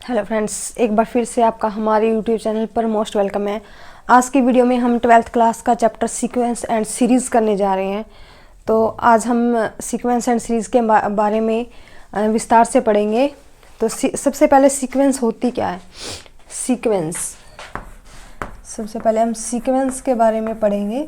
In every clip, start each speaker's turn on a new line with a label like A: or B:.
A: Hello friends, एक बार फिर से आपका हमारे यूट्यूब चैनल पर मोस्ट वेलकम है। आज की वीडियो में हम 12th क्लास का चैप्टर सीक्वेंस एंड सीरीज़ करने जा रहे हैं। तो आज हम सीक्वेंस एंड सीरीज़ के बारे में विस्तार से पढ़ेंगे। तो सबसे पहले सीक्वेंस होती क्या है। सीक्वेंस, सबसे पहले हम सीक्वेंस के बारे में पढ़ेंगे।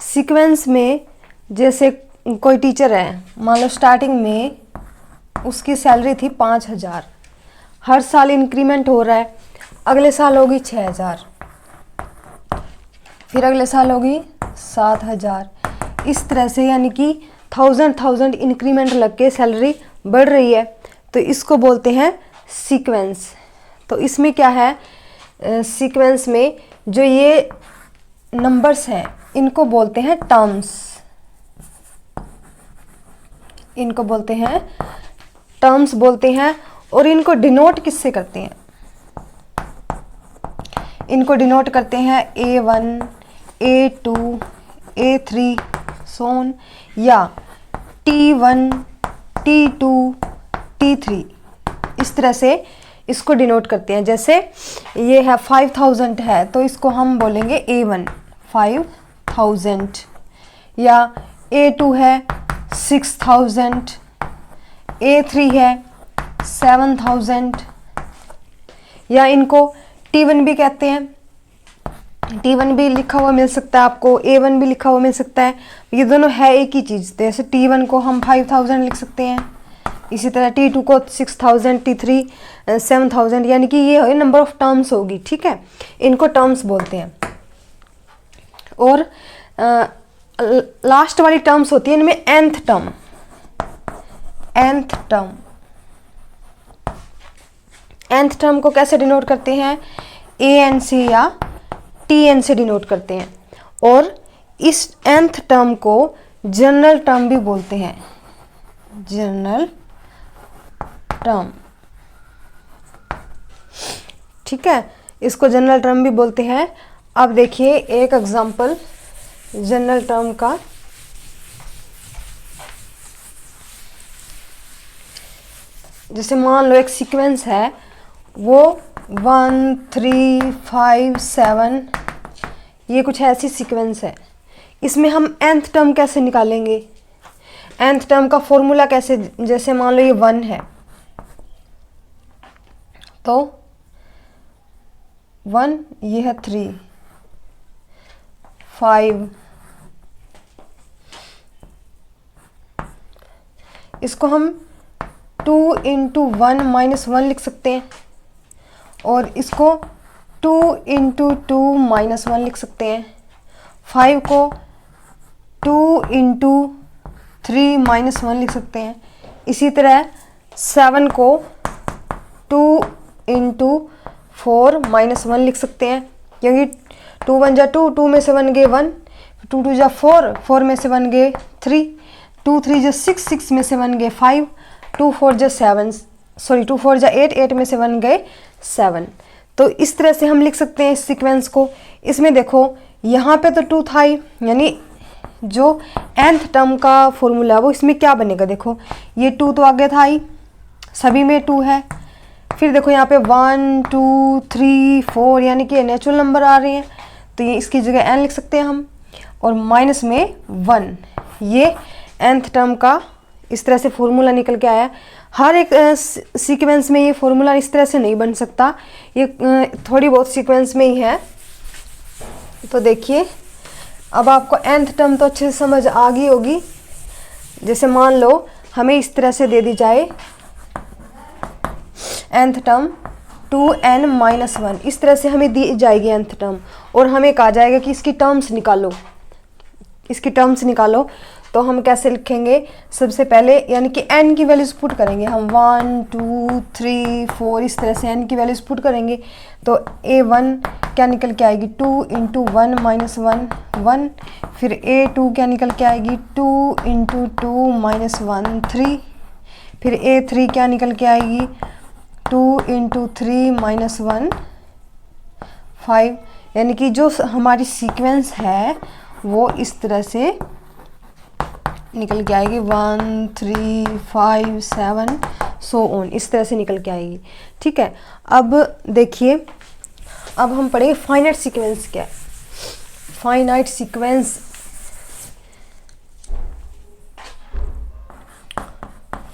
A: सीक्वेंस में जैसे कोई टीचर है, मान लो स्टार्टिंग में उसकी सैलरी थी 5,000, हर साल इंक्रीमेंट हो रहा है। अगले साल होगी 6,000, फिर अगले साल होगी 7,000, इस तरह से, यानी कि 1000 इंक्रीमेंट लग के सैलरी बढ़ रही है। तो इसको बोलते हैं सीक्वेंस। तो इसमें क्या है, सीक्वेंस में जो ये नंबर्स हैं इनको बोलते हैं टर्म्स, इनको बोलते हैं टर्म्स बोलते हैं। और इनको डिनोट किससे करते हैं, इनको डिनोट करते हैं A1, A2, A3 सोन, या T1, T2, T3, इस तरह से इसको डिनोट करते हैं। जैसे ये है 5,000 है, तो इसको हम बोलेंगे A1 5,000, या A2 है 6,000, A3 है 7,000, या इनको T1 भी कहते हैं। T1 भी लिखा हुआ मिल सकता है आपको, A1 भी लिखा हुआ मिल सकता है। ये दोनों है एक ही चीज़। जैसे T1 को हम 5,000 लिख सकते हैं, इसी तरह T2 को 6,000, T3 7,000, यानी कि ये नंबर ऑफ टर्म्स होगी। ठीक है, इनको टर्म्स बोलते हैं। और लास्ट वाली टर्म्स होती है इनमें nth term, nth term. nth term को कैसे डिनोट करते हैं, an से या tn से डिनोट करते हैं। और इस nth टर्म को जनरल टर्म भी बोलते हैं, जनरल टर्म। ठीक है, इसको जनरल टर्म भी बोलते हैं। अब देखिए एक एग्जांपल जनरल टर्म का। जैसे मान लो एक सीक्वेंस है, वो 1 3 5 7, ये कुछ ऐसी सीक्वेंस है। इसमें हम nth टर्म कैसे निकालेंगे, nth टर्म का फॉर्मूला कैसे। जैसे मान लो ये 1 है, तो 1, ये है 3 5, इसको हम 2 × 1 - 1 लिख सकते हैं, और इसको 2 × 2 - 1 लिख सकते हैं। 5 को 2 × 3 - 1 लिख सकते हैं। इसी तरह 7 को 2 × 4 - 1 लिख सकते हैं, क्योंकि 2 1 जा 2, 2 में से 1 गए 1, 2 2 जा 4, 4 में से 1 गए 3, 2 3 जा 6, 6 में से 1 गए 5, 2 4 जा 8, 8 में से 1 गए 7। तो इस तरह से हम लिख सकते हैं इस सीक्वेंस को। इसमें देखो यहाँ पे तो 2 था ही, यानी जो nth टर्म का फॉर्मूला वो इसमें क्या बनेगा। देखो ये 2 तो आगे था ही, सभी में 2 है। फिर देखो यहाँ पे 1 2 3 4, यानी कि नेचुरल नंबर आ रहे हैं, तो ये इसकी जगह n लिख सकते हैं हम। और माइनस में 1, ये nth टर्म का इस तरह से फॉर्मूला निकल के आया। हर एक सीक्वेंस में ये फॉर्मूला इस तरह से नहीं बन सकता, ये थोड़ी बहुत सीक्वेंस में ही है। तो देखिए अब आपको nth टर्म तो अच्छे से समझ आ गई होगी। जैसे मान लो हमें इस तरह से दे दी जाए nth टर्म 2n - 1, इस तरह से हमें दी जाएगी nth टर्म, और हमें कहा जाएगा कि इसकी टर्म्स निकालो, इसकी टर्म्स निकालो। तो हम कैसे लिखेंगे, सबसे पहले यानी कि n की वैल्यूज पुट करेंगे हम, 1 2 3 4, इस तरह से n की वैल्यूज पुट करेंगे। तो A1 क्या निकल के आएगी, 2 × 1 - 1 1, फिर A2 क्या निकल के आएगी, 2 × 2 - 1 3, फिर A3 क्या निकल के आएगी, 2 × 3 - 1 5। यानी कि जो हमारी सीक्वेंस है वो इस तरह से निकल के आएगी 1 3 5 7 सो ऑन, इस तरह से निकल के आएगी। ठीक है, अब देखिए, अब हम पढ़ेंगे फाइनाइट सीक्वेंस क्या है। Finite sequence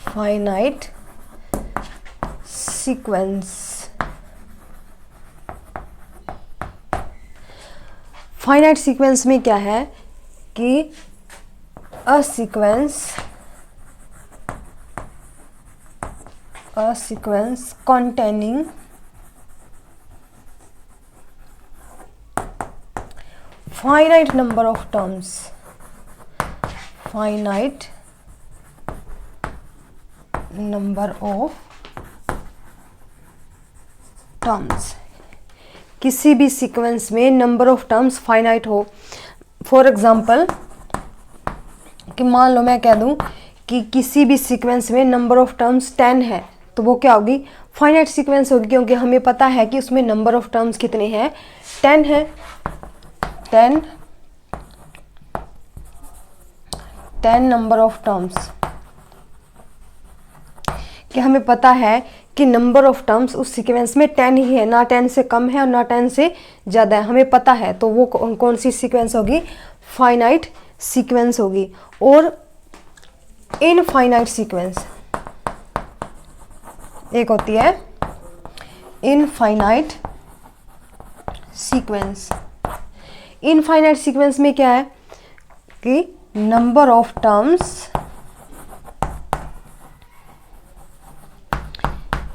A: finite sequence finite sequence में क्या है कि a sequence containing finite number of terms, finite number of terms, किसी भी सीक्वेंस में नंबर ऑफ टर्म्स फाइनाइट हो। फॉर एग्जांपल कि मान लो मैं कह दूं कि किसी भी सीक्वेंस में नंबर ऑफ टर्म्स 10 है, तो वो क्या होगी, फाइनाइट सीक्वेंस होगी, क्योंकि हमें पता है कि उसमें नंबर ऑफ टर्म्स कितने हैं, 10 है। 10 नंबर ऑफ टर्म्स, कि हमें पता है कि नंबर ऑफ टर्म्स उस सीक्वेंस में 10 ही है, ना 10 से कम है और ना 10 से ज़्यादा है, हमें पता है। तो वो कौन सी सीक्वेंस होगी, फाइनाइट सीक्वेंस होगी। और इनफाइनाइट सीक्वेंस एक होती है इनफाइनाइट सीक्वेंस। इनफाइनाइट सीक्वेंस में क्या है कि नंबर ऑफ टर्म्स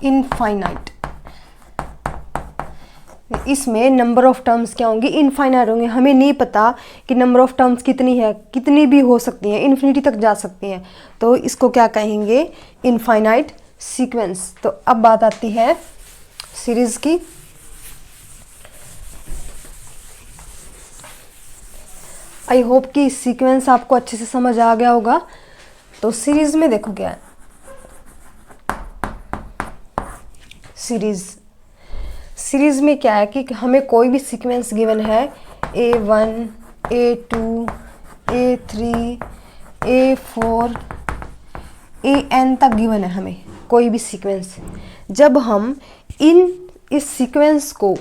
A: इनफाइनाइट, इसमें नंबर ऑफ टर्म्स क्या होंगी, इनफाइनाइट होंगे। हमें नहीं पता कि नंबर ऑफ टर्म्स कितनी है, कितनी भी हो सकती हैं, इन्फिनिटी तक जा सकती हैं, तो इसको क्या कहेंगे, इनफाइनाइट सीक्वेंस। तो अब बात आती है सीरीज की। आई होप कि सीक्वेंस आपको अच्छे से समझ आ गया होगा। तो सीरीज में देखो क्या है, सीरीज में क्या है कि हमें कोई भी सीक्वेंस गिवन है, A1 A2 A3 A4 AN तक गिवन है हमें कोई भी सीक्वेंस। जब हम इस सीक्वेंस को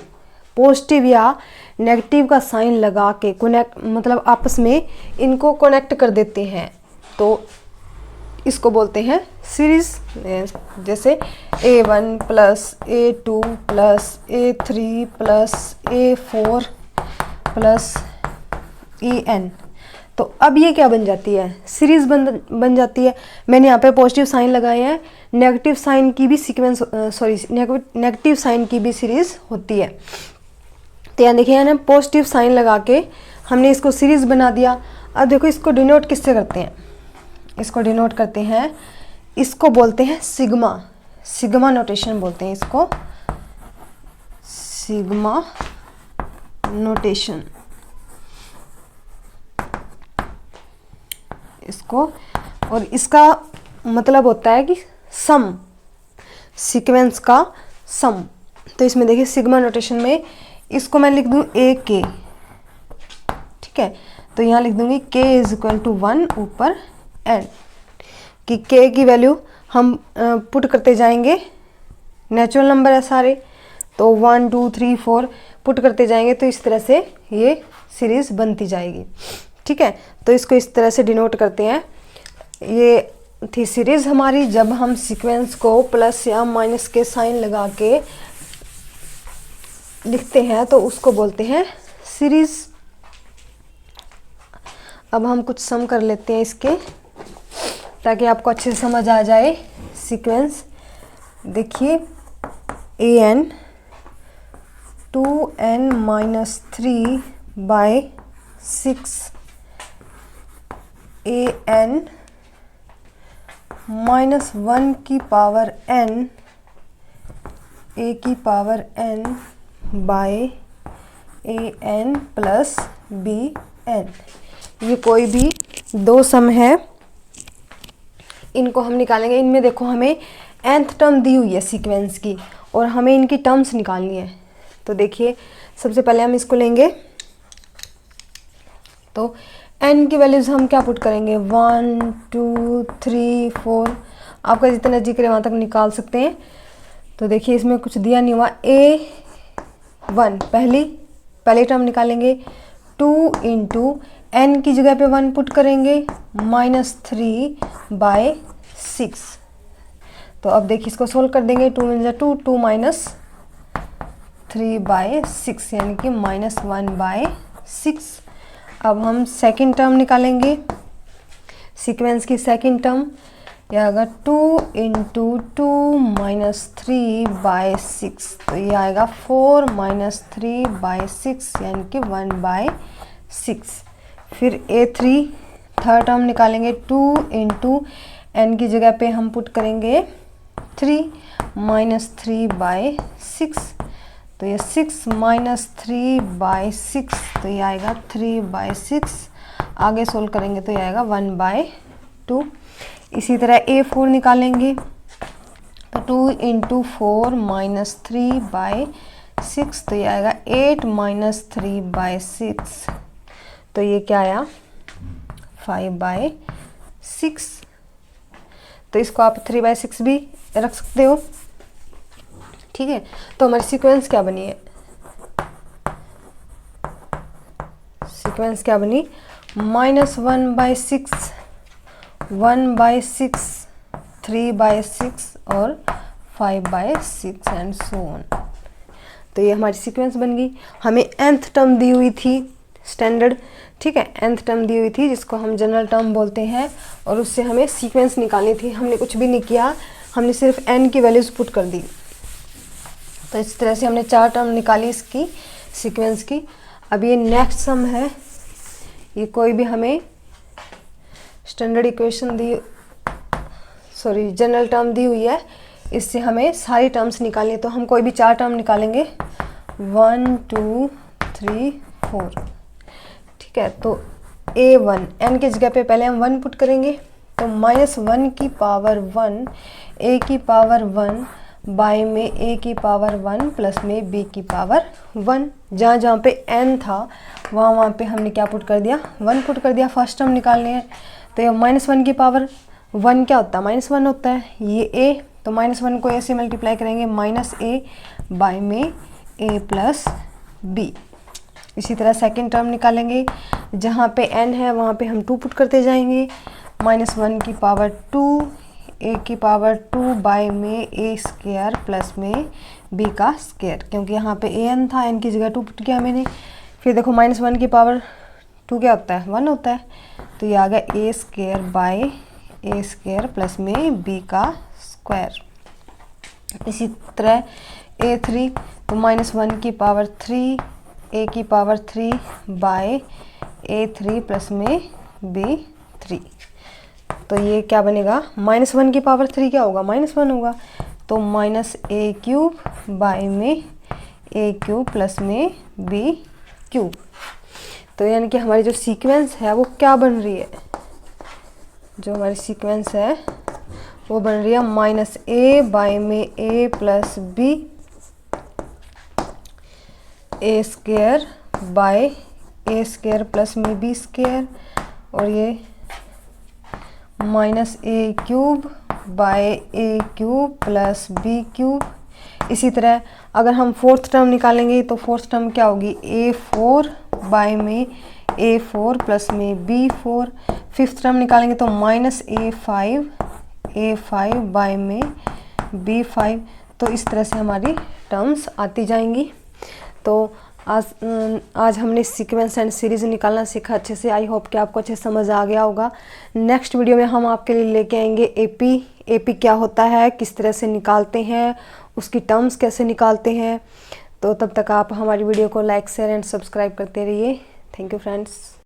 A: पॉजिटिव या नेगेटिव का साइन लगा के कनेक्ट, मतलब आपस में इनको कनेक्ट कर देते हैं, तो इसको बोलते हैं सीरीज। जैसे A1 plus A2 plus A3 plus A4 plus AN, तो अब ये क्या बन जाती है, सीरीज बन जाती है। मैंने यहाँ पे पॉजिटिव साइन लगाए हैं, नेगेटिव साइन की भी सीक्वेंस नेगेटिव साइन की भी सीरीज होती है। तो यहाँ देखिए ना, पॉजिटिव साइन लगा के हमने इसको सीरीज बना दिया। अब देखो इसको डिनोट किससे करते हैं, इसको डिनोट करते हैं, इसको बोलते हैं सिग्मा, सिग्मा नोटेशन बोलते हैं इसको, सिग्मा नोटेशन इसको। और इसका मतलब होता है कि सम, सीक्वेंस का सम। तो इसमें देखिए सिग्मा नोटेशन में इसको मैं लिख दूं AK, ठीक है, तो यहाँ लिख दूंगी K = 1 ऊपर N, कि K की वैल्यू हम पुट करते जाएंगे, नेचुरल नंबर है सारे, तो 1 2 3 4 पुट करते जाएंगे, तो इस तरह से ये सीरीज बनती जाएगी। ठीक है, तो इसको इस तरह से डिनोट करते हैं। ये थी सीरीज हमारी। जब हम सीक्वेंस को प्लस या माइनस के साइन लगा के लिखते हैं तो उसको बोलते हैं सीरीज। अब हम कुछ सम कर लेते हैं इसके, ताकि आपको अच्छे से समझ आ जाए सीक्वेंस। देखिए AN 2n-3/6 AN -1 की पावर n A की power n by AN plus BN। ये कोई भी दो सम है, इनको हम निकालेंगे। इनमें देखो हमें nth टर्म दी हुई है सीक्वेंस की, और हमें इनकी टर्म्स निकालनी है। तो देखिए सबसे पहले हम इसको लेंगे, तो n की वैल्यूज़ हम क्या पुट करेंगे, 1 2 3 4, आपका जितना जी करे वहाँ तक निकाल सकते हैं। तो देखिए इसमें कुछ दिया नहीं हुआ, a1 पहली टर्म निकालेंगे, 2 इंटू n की जगह पे 1 पुट करेंगे, -3/6। तो अब देखिए इसको सोल्व कर देंगे, 2 × 2 2 -3/6 यानी कि -1/6। अब हम सेकंड टर्म निकालेंगे, सीक्वेंस की सेकंड टर्म, यह आएगा 2 इंटू 2 -3/6, तो ये आएगा 4 -3/6 यानी कि 1/6। फिर a3 थर्ड टर्म निकालेंगे, 2 इंटू n की जगह पे हम पुट करेंगे 3 -3/6, तो ये 6 -3/6, तो ये आएगा 3/6। आगे सोल्व करेंगे तो ये आएगा 1/2। इसी तरह a4 निकालेंगे, तो 2 इंटू 4 -3/6, तो ये आएगा 8 -3/6, तो ये क्या आया 5/6। तो इसको आप 3/6 भी रख सकते हो, ठीक है। तो हमारी सीक्वेंस क्या बनी है, सीक्वेंस क्या बनी, -1/6 1/6 3/6 और 5/6 एंड सो ऑन। तो ये हमारी सीक्वेंस बन गई। हमें nth टर्म दी हुई थी स्टैंडर्ड, ठीक है, nth टर्म दी हुई थी जिसको हम जनरल टर्म बोलते हैं, और उससे हमें सीक्वेंस निकालनी थी। हमने कुछ भी नहीं किया, हमने सिर्फ n की वैल्यूज पुट कर दी। तो इस तरह से हमने 4 टर्म निकाली इसकी सीक्वेंस की। अब ये नेक्स्ट सम है, ये कोई भी हमें स्टैंडर्ड इक्वेशन जनरल टर्म दी हुई है, इससे हमें सारी टर्म्स निकालनी है। तो हम कोई भी 4 टर्म निकालेंगे, 1 2 3 4, ठीक है। तो a1 n की जगह पे पहले हम 1 पुट करेंगे, तो -1 की पावर 1 a की पावर 1 बाय में a की पावर 1 प्लस में b की पावर 1। जहाँ पे n था वहाँ पे हमने क्या पुट कर दिया, 1 पुट कर दिया। फर्स्ट टर्म निकालने हैं, तो ये -1 की पावर 1 क्या होता है, -1 होता है, ये a, तो -1 को a से मल्टीप्लाई करेंगे, -a बाय में a प्लस b। इसी तरह सेकंड टर्म निकालेंगे, जहाँ पे n है वहाँ पे हम 2 पुट करते जाएंगे, -1 की पावर 2 a की पावर 2 बाय में a स्क्वायर प्लस में b का स्क्वायर, क्योंकि यहाँ पे an था, n की जगह 2 पुट किया मैंने। फिर देखो -1 की पावर 2 क्या होता है, 1 होता है, तो ये आ गया a square by a square plus में b का स्क्वायर। इसी तरह a3, तो -1 की पावर 3 a की पावर 3 बाय a3 प्लस में b3, तो ये क्या बनेगा, -1 की पावर 3 क्या होगा, -1 होगा, तो -a³ बाय में a³ प्लस में b³। तो यानी कि हमारी जो सीक्वेंस है वो क्या बन रही है, जो हमारी सीक्वेंस है वो बन रही है -a बाय में a plus b, a square by a square plus में b स्क्वायर, और ये -a³ bye a³ plus b³। इसी तरह अगर हम फोर्थ टर्म निकालेंगे तो फोर्थ टर्म क्या होगी, a4 बाय में a4 प्लस में b4। फिफ्थ टर्म निकालेंगे तो -a5 बाय में b5। तो इस तरह से हमारी टर्म्स आती जाएंगी। तो आज हमने सीक्वेंस एंड सीरीज़ निकालना सीखा अच्छे से। आई होप कि आपको अच्छे समझ आ गया होगा। नेक्स्ट वीडियो में हम आपके लिए लेके आएंगे एपी क्या होता है, किस तरह से निकालते हैं, उसकी टर्म्स कैसे निकालते हैं। तो तब तक आप हमारी वीडियो को लाइक शेयर एंड सब्सक्राइब करते रहिए। Thank you friends.